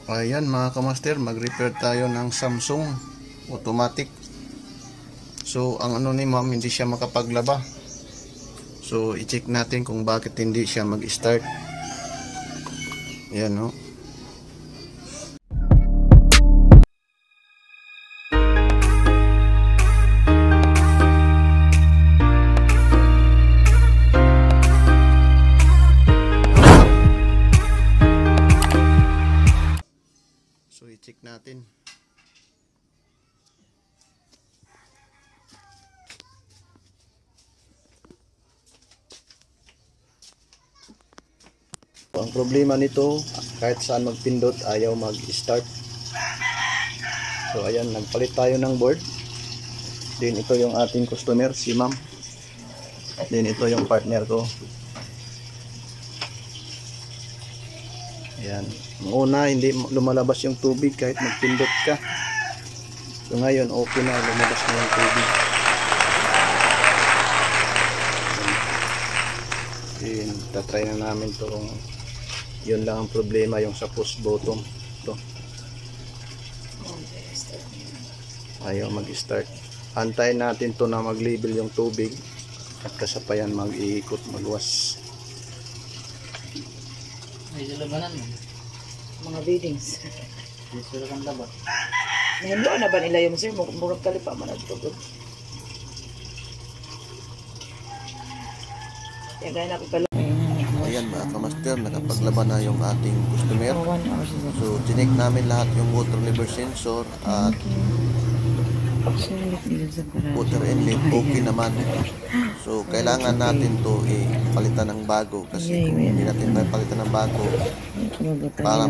Ayan mga kamaster, mag-repair tayo ng Samsung automatic. So ang ano ni ma'am, hindi siya makapaglaba. So i-check natin kung bakit hindi siya mag-start. Ayan no. So i-check natin. Ang problema nito, kahit saan magpindot ayaw mag-start. So ayan, nagpalit tayo ng board. Then ito yung ating customer, si ma'am. Then ito yung partner ko. Ayan. Ang una, hindi lumalabas yung tubig kahit magpindot ka. So ngayon, okay na, lumabas na yung tubig. Ayan. Tatry na namin ito kung yun lang ang problema, yung sa push button. Ito. Ayaw mag-start. Antayin natin to na mag-label yung tubig at kasapayan mag-iikot, magwas. May labanan mo. Mga readings. Gusto lang laban. Nahilo na ba nila yung sir? Murag kalipa man at tugod. Kaya gaya na ko Ayan mga kamaster, nakapaglaban na yung ating customer. So chinek namin lahat yung water level sensor at water inlet, okay naman. So kailangan natin to palitan ng bago kasi kung hindi natin tayo palitan ng bago, para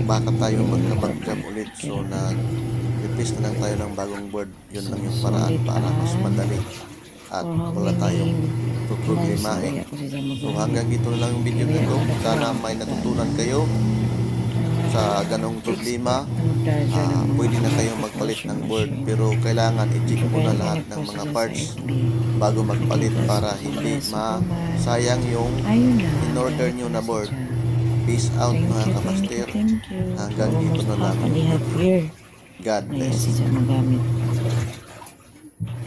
baka tayo magkabag-jam ulit. So nag-replace na lang tayo ng bagong board. Yun lang yung paraan para mas madali at wala tayong problemahin. So hanggang dito lang yung video nito. Sana may natutunan kayo sa ganong problema. Pwede na kayong magpalit ng board, pero kailangan i-check muna lahat ng mga parts bago magpalit para hindi masayang yung in-order nyo na board. Peace out mga kamaster. Hanggang dito na lang. God bless.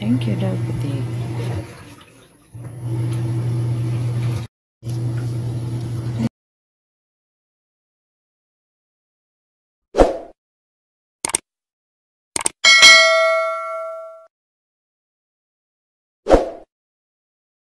Thank you, Dr.